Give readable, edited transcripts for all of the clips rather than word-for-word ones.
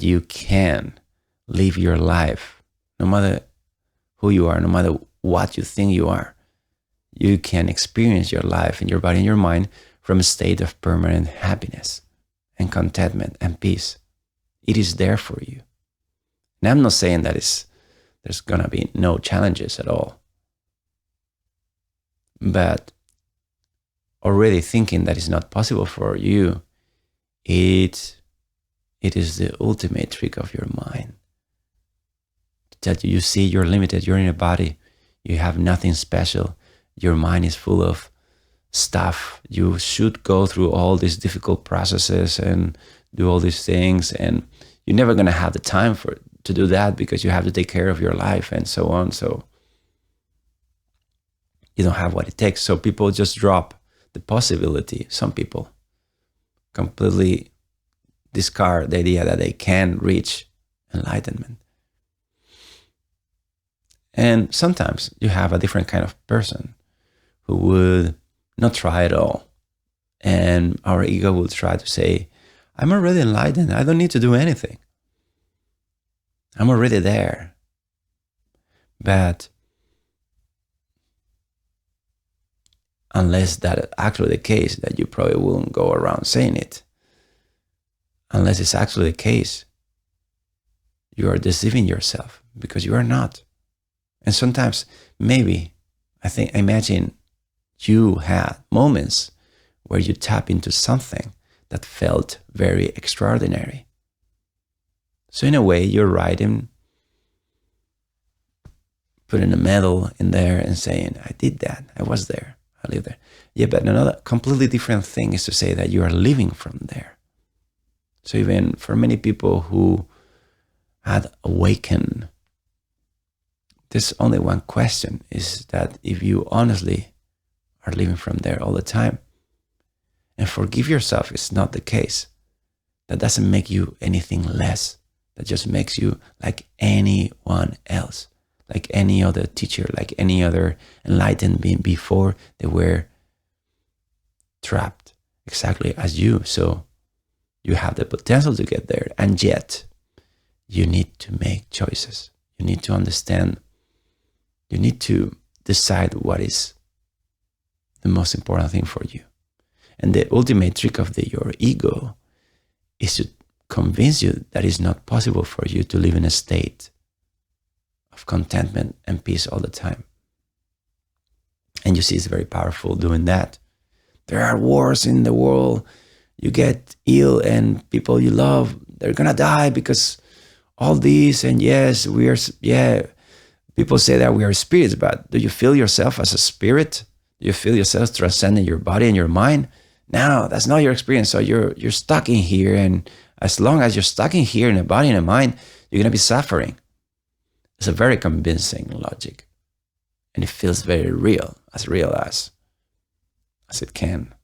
You can live your life, no matter who you are, no matter what you think you are. You can experience your life and your body and your mind from a state of permanent happiness and contentment and peace. It is there for you. And I'm not saying that there's going to be no challenges at all. But already thinking that is not possible for you, it is the ultimate trick of your mind. That you see you're limited, you're in a body, you have nothing special, your mind is full of stuff. You should go through all these difficult processes and do all these things, and you're never going to have the time to do that because you have to take care of your life and so on. So you don't have what it takes. So people just drop the possibility. Some people completely discard the idea that they can reach enlightenment. And sometimes you have a different kind of person who would not try at all. And our ego will try to say, I'm already enlightened. I don't need to do anything. I'm already there. But unless that actually the case, that you probably won't go around saying it. Unless it's actually the case, you are deceiving yourself because you are not. And sometimes, maybe, imagine you had moments where you tap into something that felt very extraordinary. So in a way, you're right in putting a medal in there and saying, I did that, I was there, I lived there. Yeah, but another completely different thing is to say that you are living from there. So even for many people who had awakened, there's only one question, is that if you honestly are living from there all the time, and forgive yourself, it's not the case. That doesn't make you anything less. That just makes you like anyone else, like any other teacher, like any other enlightened being before they were trapped exactly as you. So you have the potential to get there, and yet you need to make choices. You need to understand. You need to decide what is the most important thing for you. And the ultimate trick of your ego is to convince you that it's not possible for you to live in a state of contentment and peace all the time. And you see it's very powerful doing that. There are wars in the world. You get ill and people you love, they're going to die because all this. And yes, people say that we are spirits, but do you feel yourself as a spirit? Do you feel yourself transcending your body and your mind? No, that's not your experience. So you're stuck in here, and as long as you're stuck in here in a body and a mind, you're going to be suffering. It's a very convincing logic, and it feels very real as it can.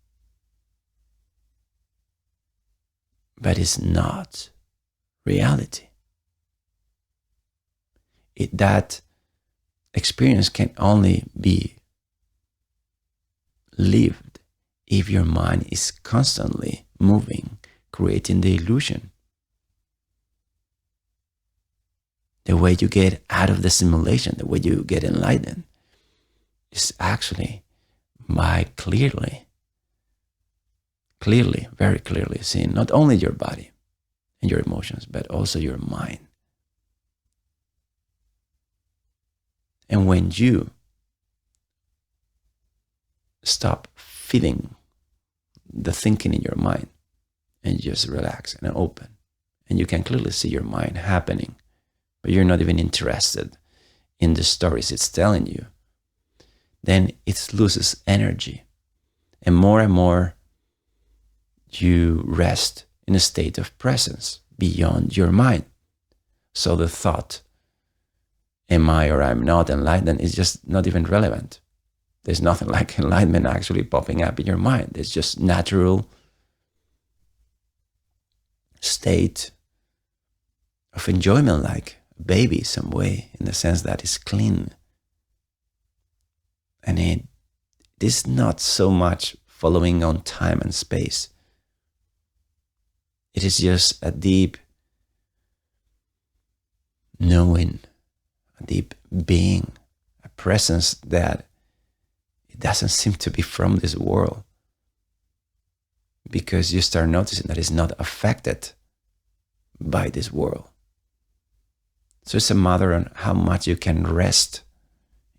But it's not reality. That experience can only be lived if your mind is constantly moving, creating the illusion. The way you get out of the simulation, the way you get enlightened, is actually by clearly, very clearly seeing not only your body and your emotions, but also your mind. And when you stop feeding the thinking in your mind and just relax and open, and you can clearly see your mind happening, but you're not even interested in the stories it's telling you, then it loses energy. And more you rest in a state of presence beyond your mind. So the thought, am I or I'm not enlightened, is just not even relevant. There's nothing like enlightenment actually popping up in your mind. It's just natural state of enjoyment, like a baby some way, in the sense that it's clean. And it is not so much following on time and space. It is just a deep knowing, a deep being, a presence that it doesn't seem to be from this world, because you start noticing that it's not affected by this world. So it's a matter of how much you can rest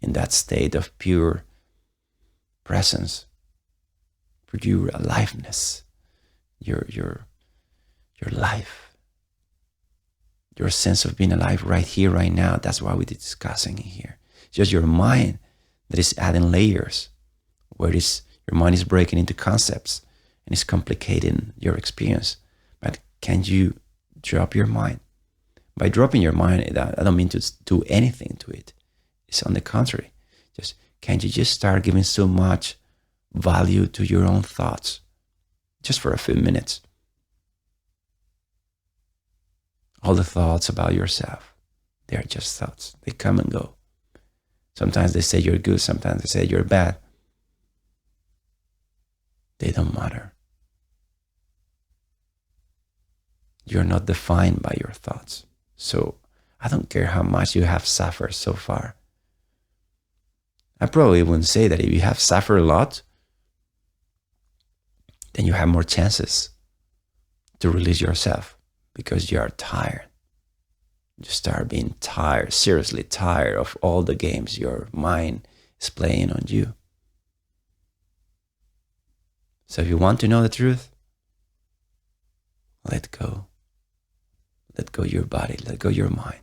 in that state of pure presence, pure aliveness, your life, your sense of being alive right here, right now. That's what we're discussing here. Just your mind that is adding layers, where your mind is breaking into concepts and it's complicating your experience. But can you drop your mind? By dropping your mind, I don't mean to do anything to it. It's on the contrary. Can't you just start giving so much value to your own thoughts, just for a few minutes? All the thoughts about yourself, they are just thoughts. They come and go. Sometimes they say you're good, sometimes they say you're bad. They don't matter. You're not defined by your thoughts. So I don't care how much you have suffered so far. I probably wouldn't say that if you have suffered a lot, then you have more chances to release yourself, because you are tired. You start being tired, seriously tired of all the games your mind is playing on you. So if you want to know the truth, let go. Let go your body, let go your mind.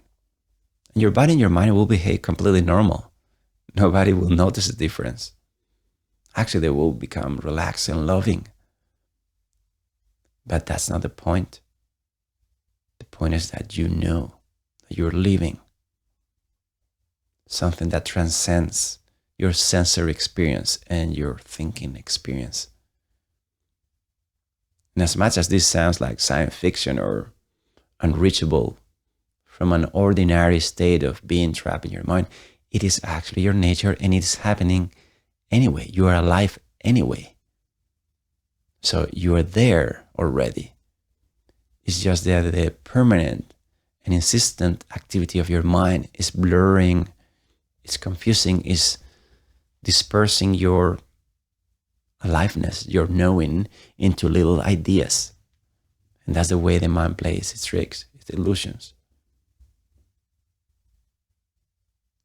And your body and your mind will behave completely normal. Nobody will notice the difference. Actually, they will become relaxed and loving. But that's not the point. The point is that you know that you're living something that transcends your sensory experience and your thinking experience. And as much as this sounds like science fiction or unreachable from an ordinary state of being trapped in your mind, it is actually your nature, and it is happening anyway. You are alive anyway. So you are there already. It's just that the permanent and insistent activity of your mind is blurring, it's confusing, is dispersing your aliveness, your knowing, into little ideas. And that's the way the mind plays its tricks, its illusions.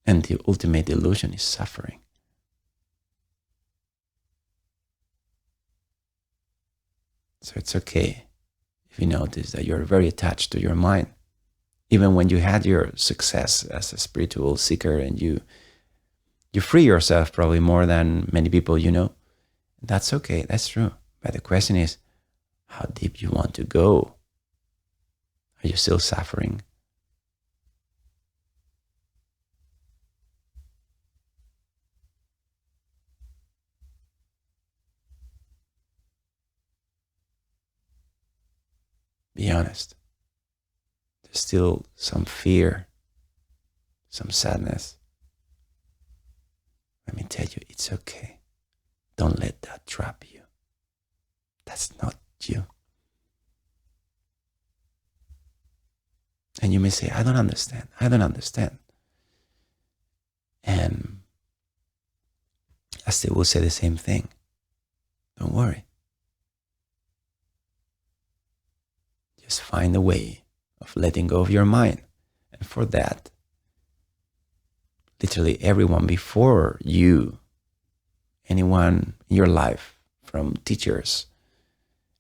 And the ultimate illusion is suffering. So it's okay if you notice that you're very attached to your mind. Even when you had your success as a spiritual seeker, and you free yourself probably more than many people you know. That's okay, that's true. But the question is, how deep you want to go? Are you still suffering? Be honest. There's still some fear, some sadness. Let me tell you, it's okay. Don't let that trap you. That's not you. And you may say, I don't understand. And I still will say the same thing. Don't worry. Just find a way of letting go of your mind. And for that, literally everyone before you, anyone in your life, from teachers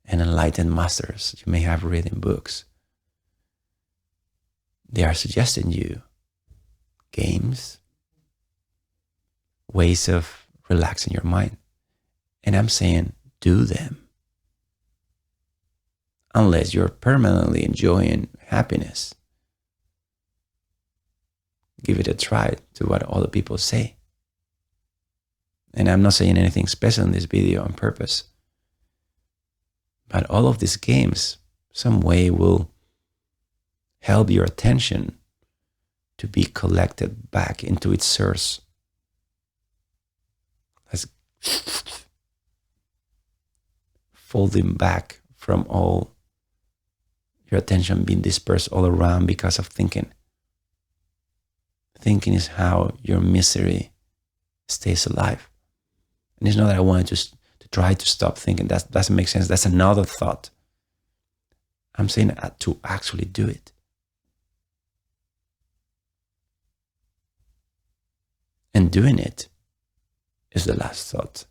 and enlightened masters you may have read in books, they are suggesting you games, ways of relaxing your mind. And I'm saying, do them. Unless you're permanently enjoying happiness, give it a try to what other people say. And I'm not saying anything special in this video on purpose. But all of these games, some way, will help your attention to be collected back into its source. As folding back from all your attention being dispersed all around because of thinking. Thinking is how your misery stays alive. And it's not that I wanted to try to stop thinking. That doesn't make sense. That's another thought. I'm saying to actually do it. And doing it is the last thought.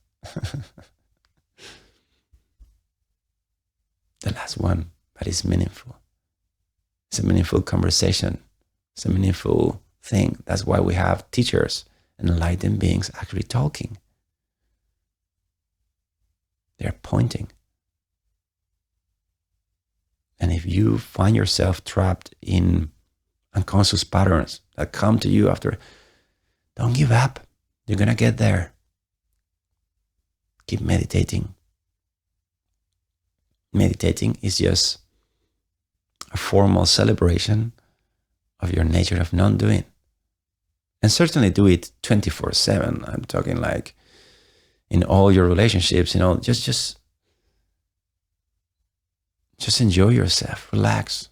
The last one, but it's meaningful. It's a meaningful conversation. It's a meaningful thing. That's why we have teachers and enlightened beings actually talking. They're pointing. And if you find yourself trapped in unconscious patterns that come to you after, don't give up. You're going to get there. Keep meditating. Meditating is just a formal celebration of your nature of non-doing. And certainly do it 24/7. I'm talking like in all your relationships, just enjoy yourself, relax,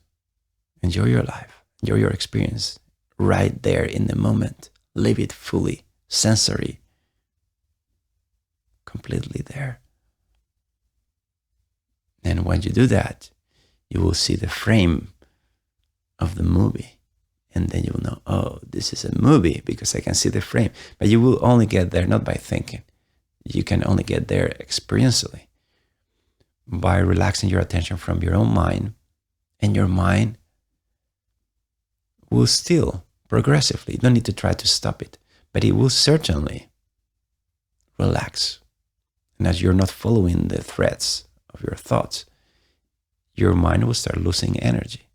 enjoy your life, enjoy your experience right there in the moment. Live it fully, sensory, completely there. And when you do that, you will see the frame of the movie. And then you'll know, oh, this is a movie because I can see the frame. But you will only get there not by thinking. You can only get there experientially by relaxing your attention from your own mind. And your mind will still progressively, you don't need to try to stop it, but it will certainly relax. And as you're not following the threads of your thoughts, your mind will start losing energy.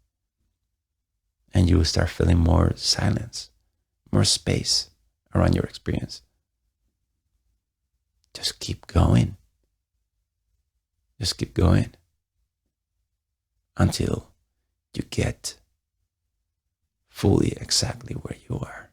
And you will start feeling more silence, more space around your experience. Just keep going. Just keep going until you get fully exactly where you are.